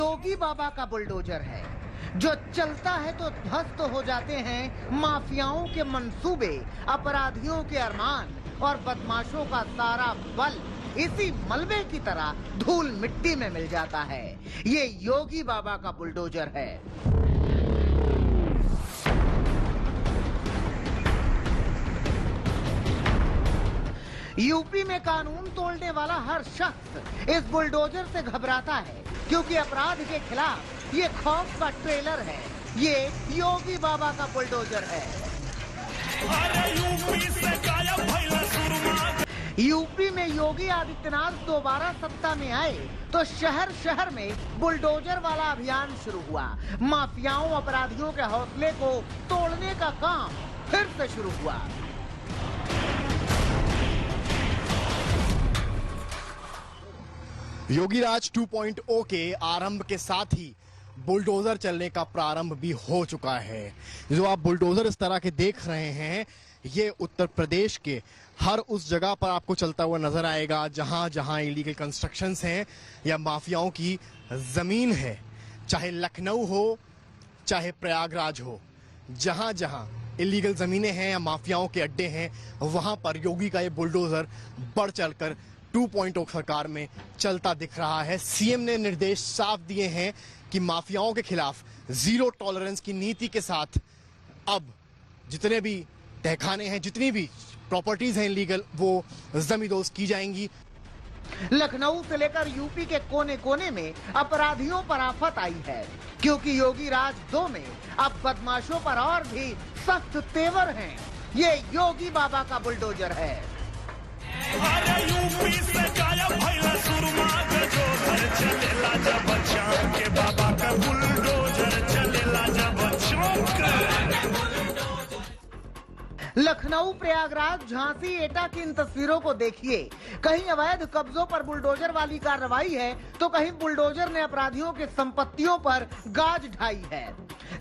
योगी बाबा का बुलडोजर है जो चलता है तो ध्वस्त हो जाते हैं माफियाओं के मंसूबे, अपराधियों के अरमान और बदमाशों का सारा बल इसी मलबे की तरह धूल मिट्टी में मिल जाता है। ये योगी बाबा का बुलडोजर है। यूपी में कानून तोड़ने वाला हर शख्स इस बुलडोजर से घबराता है क्योंकि अपराध के खिलाफ ये खौफ का ट्रेलर है। ये योगी बाबा का बुलडोजर है। यूपी में योगी आदित्यनाथ दोबारा सत्ता में आए तो शहर शहर में बुलडोजर वाला अभियान शुरू हुआ। माफियाओं, अपराधियों के हौसले को तोड़ने का काम फिर से शुरू हुआ। योगी राज 2.0 के आरंभ के साथ ही बुलडोजर चलने का प्रारंभ भी हो चुका है। जो आप बुलडोजर इस तरह के देख रहे हैं, ये उत्तर प्रदेश के हर उस जगह पर आपको चलता हुआ नजर आएगा जहां जहां इलीगल कंस्ट्रक्शंस हैं या माफियाओं की जमीन है। चाहे लखनऊ हो, चाहे प्रयागराज हो, जहां जहां इलीगल जमीनें हैं या माफियाओं के अड्डे हैं, वहां पर योगी का ये बुलडोजर बढ़ चढ़कर 2.0 सरकार में चलता दिख रहा है। सीएम ने निर्देश साफ दिए हैं कि माफियाओं के खिलाफ जीरो टॉलरेंस की नीति के साथ अब जितने भी तहखाने हैं, जितनी भी प्रॉपर्टीज हैं इलीगल, वो जमींदोज की जाएंगी। लखनऊ से लेकर यूपी के कोने कोने में अपराधियों पर आफत आई है क्योंकि योगी राज 2 में अब बदमाशों पर और भी सख्त तेवर हैं। ये योगी बाबा का बुलडोजर है। यूपी से गायब भइला सुरमा के जोधर चलेला जब शाम के बाबा का बुलडोजर चलेला जब चौक। लखनऊ, प्रयागराज, झांसी, एटा की इन तस्वीरों को देखिए। कहीं अवैध कब्जों पर बुलडोजर वाली कार्रवाई है तो कहीं बुलडोजर ने अपराधियों की संपत्तियों पर गाज ढाई है।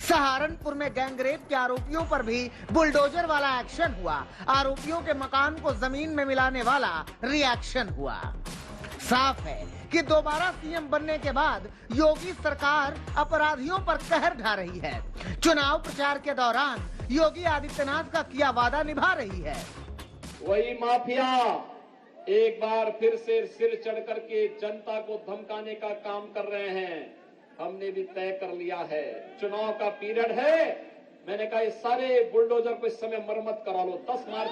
सहारनपुर में गैंगरेप के आरोपियों पर भी बुलडोजर वाला एक्शन हुआ। आरोपियों के मकान को जमीन में मिलाने वाला रिएक्शन हुआ। साफ है कि दोबारा सीएम बनने के बाद योगी सरकार अपराधियों पर कहर ढा रही है। चुनाव प्रचार के दौरान योगी आदित्यनाथ का किया वादा निभा रही है। वही माफिया एक बार फिर से सिर चढ़ करके जनता को धमकाने का काम कर रहे हैं। हमने भी तय कर लिया है, चुनाव का पीरियड है। मैंने कहा इस सारे बुलडोजर को इस समय मरम्मत करा लो। 10 मार्च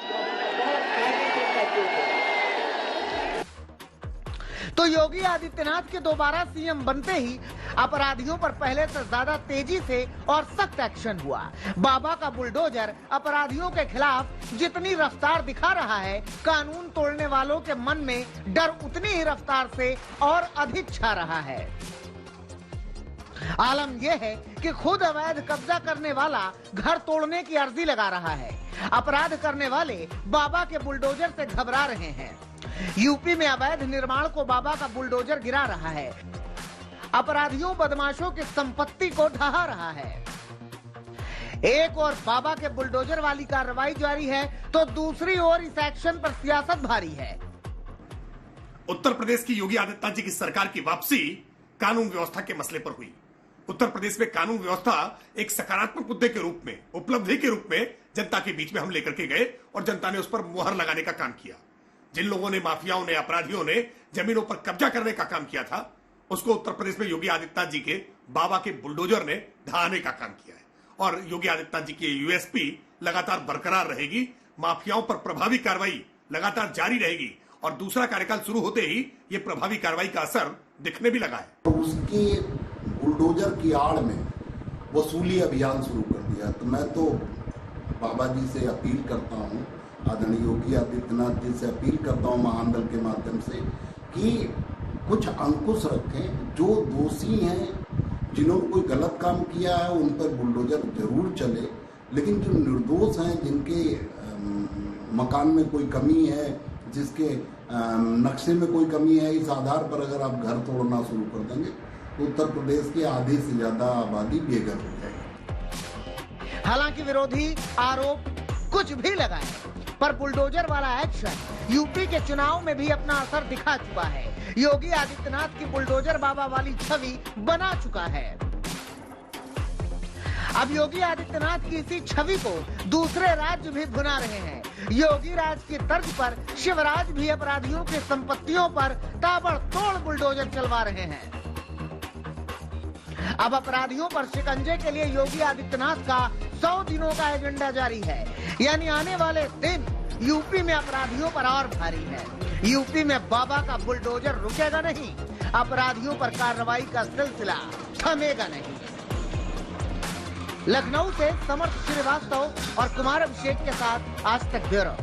तो योगी आदित्यनाथ के दोबारा सीएम बनते ही अपराधियों पर पहले से ज्यादा तेजी से और सख्त एक्शन हुआ। बाबा का बुलडोजर अपराधियों के खिलाफ जितनी रफ्तार दिखा रहा है, कानून तोड़ने वालों के मन में डर उतनी ही रफ्तार से और अधिक छा रहा है। आलम यह है कि खुद अवैध कब्जा करने वाला घर तोड़ने की अर्जी लगा रहा है। अपराध करने वाले बाबा के बुलडोजर से घबरा रहे हैं। यूपी में अवैध निर्माण को बाबा का बुलडोजर गिरा रहा है। अपराधियों, बदमाशों की संपत्ति को ढहा रहा है। एक और बाबा के बुलडोजर वाली कार्रवाई जारी है तो दूसरी ओर इस एक्शन पर सियासत भारी है। उत्तर प्रदेश की योगी आदित्यनाथ जी की सरकार की वापसी कानून व्यवस्था के मसले पर हुई। उत्तर प्रदेश में कानून व्यवस्था एक सकारात्मक मुद्दे के रूप में, उपलब्धि के रूप में जनता के बीच में हम लेकर के गए और जनता ने उस पर मुहर लगाने का काम किया। जिन लोगों ने, माफियाओं ने, अपराधियों ने जमीनों पर कब्जा करने का काम किया था, उसको उत्तर प्रदेश में योगी आदित्यनाथ जी के बाबा के बुलडोजर ने ढहाने का काम किया है। और योगी आदित्यनाथ जी की यूएसपी लगातार बरकरार रहेगी। माफियाओं पर प्रभावी कार्रवाई लगातार जारी रहेगी और दूसरा कार्यकाल शुरू होते ही ये प्रभावी कार्रवाई का असर दिखने भी लगा है। उसकी बुलडोजर की आड़ में वसूली अभियान शुरू कर दिया। तो मैं तो बाबा जी से अपील करता हूँ, आदरणीय योगी आदित्यनाथ जी से अपील करता हूँ महामंडल के माध्यम से कि कुछ अंकुश रखें। जो दोषी हैं, जिन्होंने कोई गलत काम किया है, उन पर बुलडोजर जरूर चले, लेकिन जो निर्दोष हैं, जिनके मकान में कोई कमी है, जिसके नक्शे में कोई कमी है, इस आधार पर अगर आप घर तोड़ना शुरू कर देंगे तो उत्तर प्रदेश की आधे से ज्यादा आबादी बेघर हो जाएगी। हालांकि विरोधी आरोप कुछ भी लगाए, पर बुलडोजर वाला एक्शन यूपी के चुनाव में भी अपना असर दिखा चुका है। योगी आदित्यनाथ की बुलडोजर बाबा वाली छवि बना चुका है। अब योगी आदित्यनाथ की इसी छवि को दूसरे राज्य भी भुना रहे हैं। योगी राज की तर्ज पर शिवराज भी अपराधियों की संपत्तियों पर ताबड़तोड़ बुलडोजर चलवा रहे हैं। अब अपराधियों पर शिकंजे के लिए योगी आदित्यनाथ का 100 दिनों का एजेंडा जारी है। यानी आने वाले दिन यूपी में अपराधियों पर और भारी है। यूपी में बाबा का बुलडोजर रुकेगा नहीं, अपराधियों पर कार्रवाई का सिलसिला थमेगा नहीं। लखनऊ से समर्थ श्रीवास्तव और कुमार अभिषेक के साथ आज तक ब्यूरो।